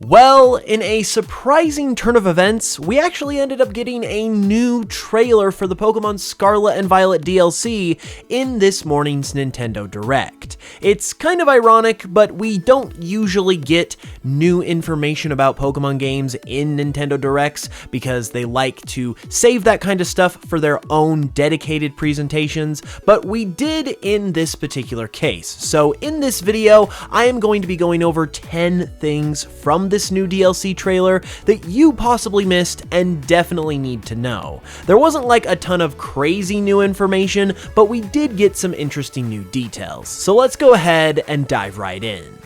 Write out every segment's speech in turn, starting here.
Well, in a surprising turn of events, we actually ended up getting a new trailer for the Pokémon Scarlet and Violet DLC in this morning's Nintendo Direct. It's kind of ironic, but we don't usually get new information about Pokémon games in Nintendo Directs because they like to save that kind of stuff for their own dedicated presentations, but we did in this particular case. So in this video, I am going to be going over 10 things from this new DLC trailer that you possibly missed and definitely need to know. There wasn't like a ton of crazy new information, but we did get some interesting new details. So let's go ahead and dive right in.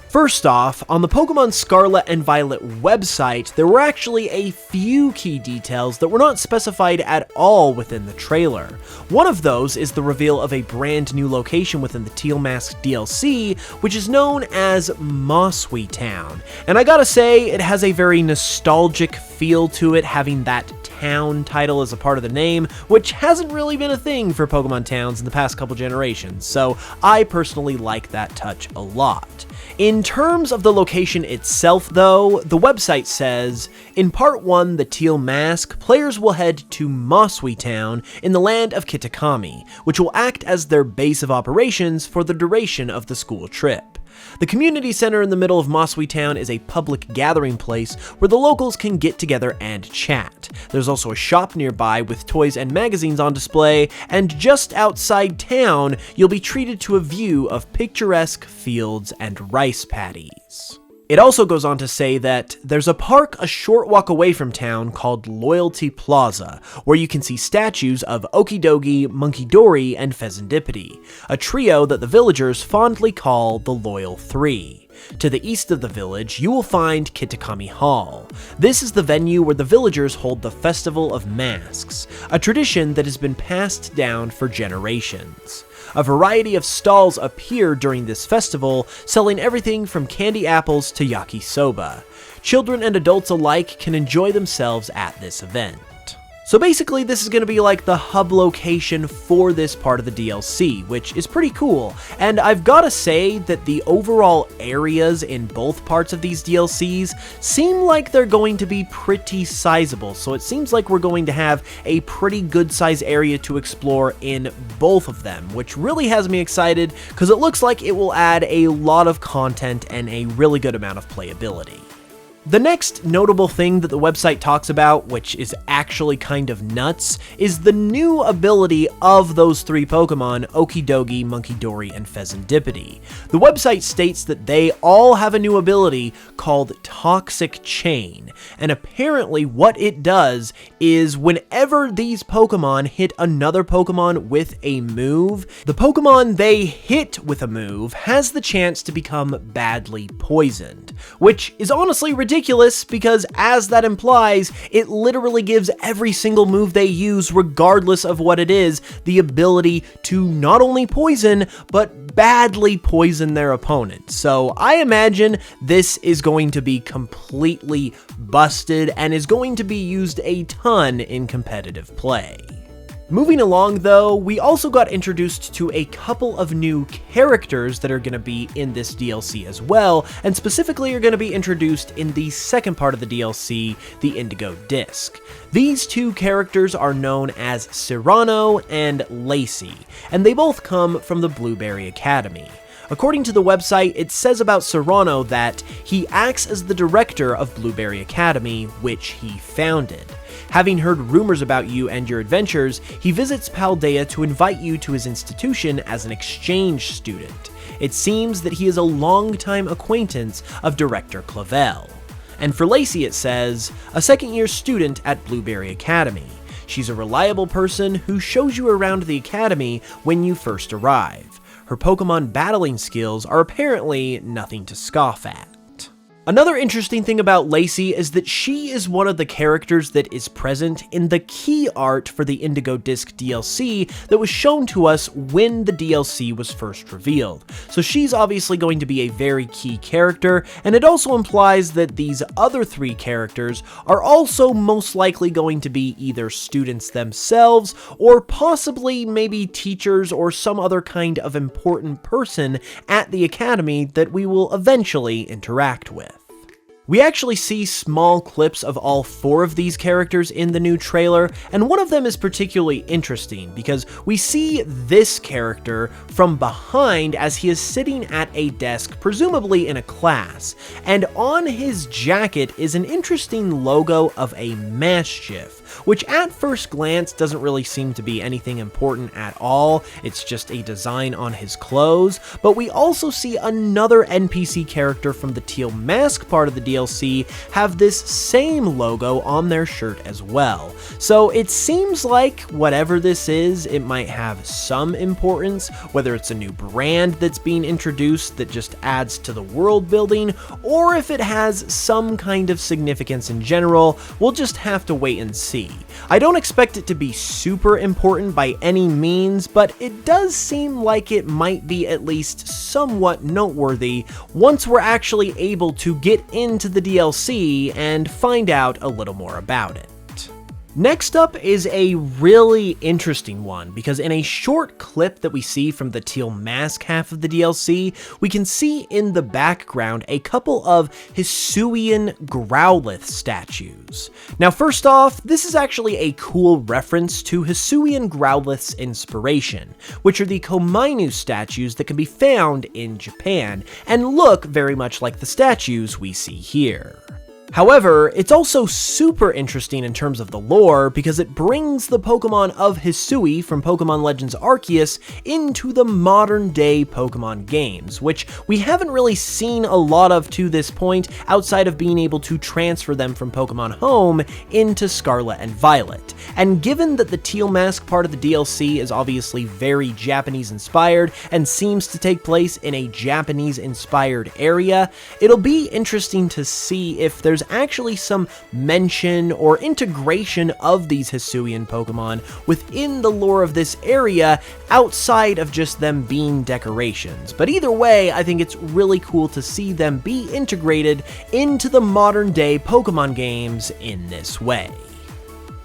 First off, on the Pokémon Scarlet and Violet website, there were actually a few key details that were not specified at all within the trailer. One of those is the reveal of a brand new location within the Teal Mask DLC, which is known as Mosswee Town. And I gotta say, it has a very nostalgic feel to it, having that town title as a part of the name, which hasn't really been a thing for Pokemon towns in the past couple generations, so I personally like that touch a lot. In terms of the location itself though, the website says, in Part 1, the Teal Mask, players will head to Mosswee Town in the land of Kitakami, which will act as their base of operations for the duration of the school trip. The community center in the middle of Mosswee Town is a public gathering place where the locals can get together and chat. There's also a shop nearby with toys and magazines on display, and just outside town, you'll be treated to a view of picturesque fields and rice paddies. It also goes on to say that there's a park a short walk away from town called Loyalty Plaza, where you can see statues of Okidogi, Munkidori, and Pheasantipiti, a trio that the villagers fondly call the Loyal Three. To the east of the village, you will find Kitakami Hall. This is the venue where the villagers hold the Festival of Masks, a tradition that has been passed down for generations. A variety of stalls appear during this festival, selling everything from candy apples to yakisoba. Children and adults alike can enjoy themselves at this event. So basically, this is going to be like the hub location for this part of the DLC, which is pretty cool. And I've got to say that the overall areas in both parts of these DLCs seem like they're going to be pretty sizable. So it seems like we're going to have a pretty good size area to explore in both of them, which really has me excited because it looks like it will add a lot of content and a really good amount of playability. The next notable thing that the website talks about, which is actually kind of nuts, is the new ability of those three Pokemon, Okidogi, Munkidori, and Pheasantipiti. The website states that they all have a new ability called Toxic Chain, and apparently what it does is whenever these Pokemon hit another Pokemon with a move, the Pokemon they hit with a move has the chance to become badly poisoned, which is honestly ridiculous because, as that implies, it literally gives every single move they use, regardless of what it is, the ability to not only poison, but badly poison their opponent. So I imagine this is going to be completely busted and is going to be used a ton in competitive play. Moving along though, we also got introduced to a couple of new characters that are going to be in this DLC as well, and specifically are going to be introduced in the second part of the DLC, the Indigo Disc. These two characters are known as Serrano and Lacey, and they both come from the Blueberry Academy. According to the website, it says about Serrano that he acts as the director of Blueberry Academy, which he founded. Having heard rumors about you and your adventures, he visits Paldea to invite you to his institution as an exchange student. It seems that he is a longtime acquaintance of Director Clavel. And for Lacey it says, a second-year student at Blueberry Academy. She's a reliable person who shows you around the academy when you first arrive. Her Pokemon battling skills are apparently nothing to scoff at. Another interesting thing about Lacey is that she is one of the characters that is present in the key art for the Indigo Disc DLC that was shown to us when the DLC was first revealed. So she's obviously going to be a very key character, and it also implies that these other three characters are also most likely going to be either students themselves, or possibly maybe teachers or some other kind of important person at the academy that we will eventually interact with. We actually see small clips of all 4 of these characters in the new trailer, and one of them is particularly interesting because we see this character from behind as he is sitting at a desk, presumably in a class, and on his jacket is an interesting logo of a Maschiff, which at first glance doesn't really seem to be anything important at all. It's just a design on his clothes, but we also see another NPC character from the Teal Mask part of the DLC have this same logo on their shirt as well. So it seems like whatever this is, it might have some importance, whether it's a new brand that's being introduced that just adds to the world building, or if it has some kind of significance in general. We'll just have to wait and see. I don't expect it to be super important by any means, but it does seem like it might be at least somewhat noteworthy once we're actually able to get into the DLC and find out a little more about it. Next up is a really interesting one, because in a short clip that we see from the Teal Mask half of the DLC, we can see in the background a couple of Hisuian Growlithe statues. Now first off, this is actually a cool reference to Hisuian Growlithe's inspiration, which are the Komainu statues that can be found in Japan, and look very much like the statues we see here. However, it's also super interesting in terms of the lore because it brings the Pokemon of Hisui from Pokemon Legends Arceus into the modern day Pokemon games, which we haven't really seen a lot of to this point outside of being able to transfer them from Pokemon Home into Scarlet and Violet. And given that the Teal Mask part of the DLC is obviously very Japanese inspired and seems to take place in a Japanese inspired area, it'll be interesting to see if there's actually some mention or integration of these Hisuian Pokemon within the lore of this area outside of just them being decorations. But either way, I think it's really cool to see them be integrated into the modern day Pokemon games in this way.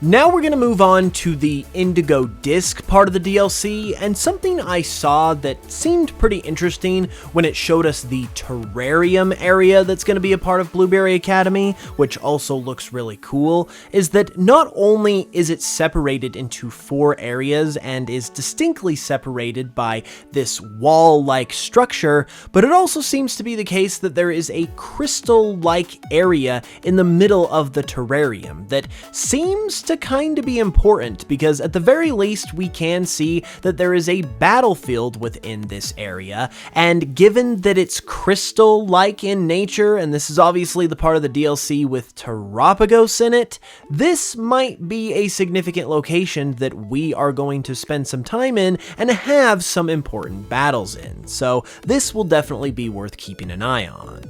Now we're going to move on to the Indigo Disc part of the DLC, and something I saw that seemed pretty interesting when it showed us the terrarium area that's going to be a part of Blueberry Academy, which also looks really cool, is that not only is it separated into 4 areas and is distinctly separated by this wall-like structure, but it also seems to be the case that there is a crystal-like area in the middle of the terrarium that seems to kind of be important, because at the very least we can see that there is a battlefield within this area, and given that it's crystal-like in nature, and this is obviously the part of the DLC with Terapagos in it, this might be a significant location that we are going to spend some time in and have some important battles in, so this will definitely be worth keeping an eye on.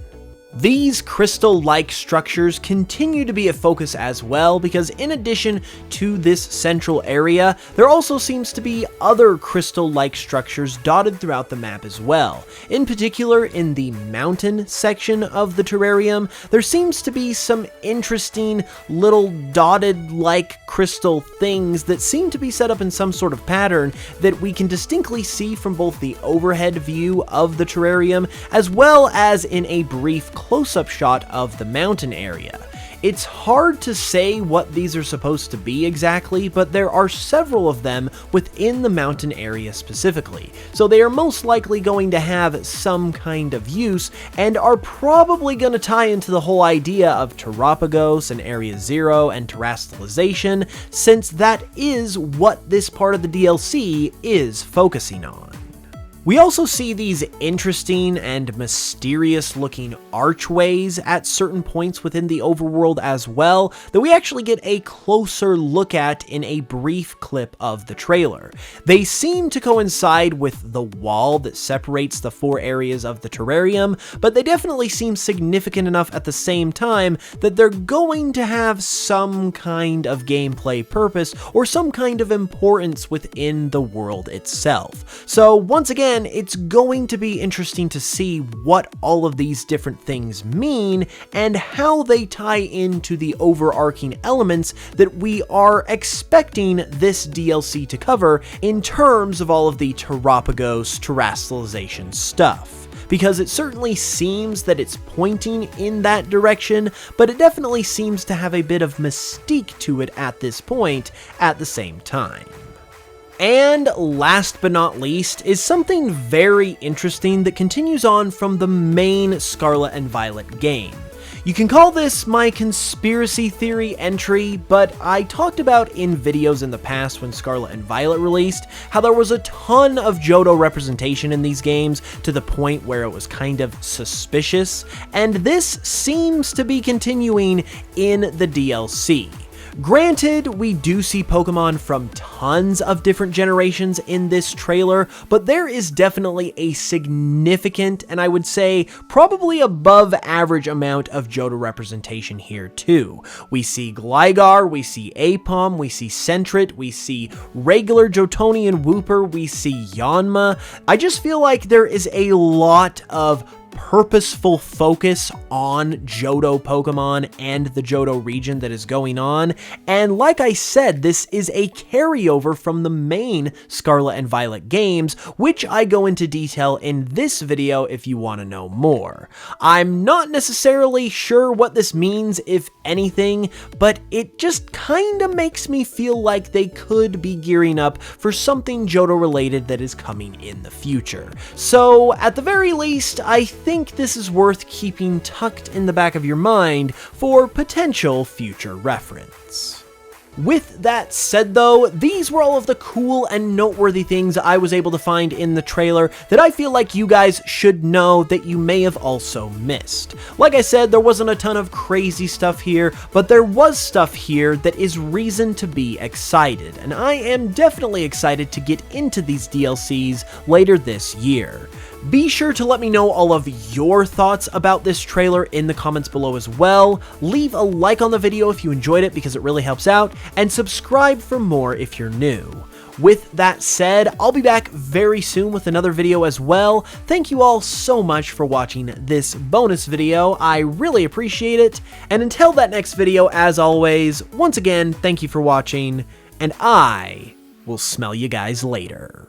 These crystal-like structures continue to be a focus as well, because in addition to this central area, there also seems to be other crystal-like structures dotted throughout the map as well. In particular, in the mountain section of the terrarium, there seems to be some interesting little dotted-like crystal things that seem to be set up in some sort of pattern that we can distinctly see from both the overhead view of the terrarium as well as in a brief close-up shot of the mountain area. It's hard to say what these are supposed to be exactly, but there are several of them within the mountain area specifically, so they are most likely going to have some kind of use and are probably going to tie into the whole idea of Terapagos and Area Zero and terastallization, since that is what this part of the DLC is focusing on. We also see these interesting and mysterious looking archways at certain points within the overworld as well that we actually get a closer look at in a brief clip of the trailer. They seem to coincide with the wall that separates the 4 areas of the terrarium, but they definitely seem significant enough at the same time that they're going to have some kind of gameplay purpose or some kind of importance within the world itself. So once again, it's going to be interesting to see what all of these different things mean and how they tie into the overarching elements that we are expecting this DLC to cover in terms of all of the Terapagos terastallization stuff. because it certainly seems that it's pointing in that direction, but it definitely seems to have a bit of mystique to it at this point at the same time. And last but not least is something very interesting that continues on from the main Scarlet and Violet game. You can call this my conspiracy theory entry, but I talked about in videos in the past when Scarlet and Violet released how there was a ton of Johto representation in these games to the point where it was kind of suspicious, and this seems to be continuing in the DLC. Granted, we do see Pokemon from tons of different generations in this trailer, but there is definitely a significant, and I would say probably above average amount of Johto representation here too. We see Gligar, we see Aipom, we see Sentret, we see regular Johtonian Wooper, we see Yanma. I just feel like there is a lot of purposeful focus on Johto Pokemon and the Johto region that is going on, and like I said, this is a carryover from the main Scarlet and Violet games, which I go into detail in this video if you want to know more. I'm not necessarily sure what this means, if anything, but it just kinda makes me feel like they could be gearing up for something Johto related that is coming in the future. So at the very least, I think this is worth keeping tucked in the back of your mind for potential future reference. With that said though, these were all of the cool and noteworthy things I was able to find in the trailer that I feel like you guys should know that you may have also missed. Like I said, there wasn't a ton of crazy stuff here, but there was stuff here that is reason to be excited, and I am definitely excited to get into these DLCs later this year. Be sure to let me know all of your thoughts about this trailer in the comments below as well. Leave a like on the video if you enjoyed it because it really helps out, and subscribe for more if you're new. With that said, I'll be back very soon with another video as well. Thank you all so much for watching this bonus video. I really appreciate it. And until that next video, as always, once again, thank you for watching, and I will smell you guys later.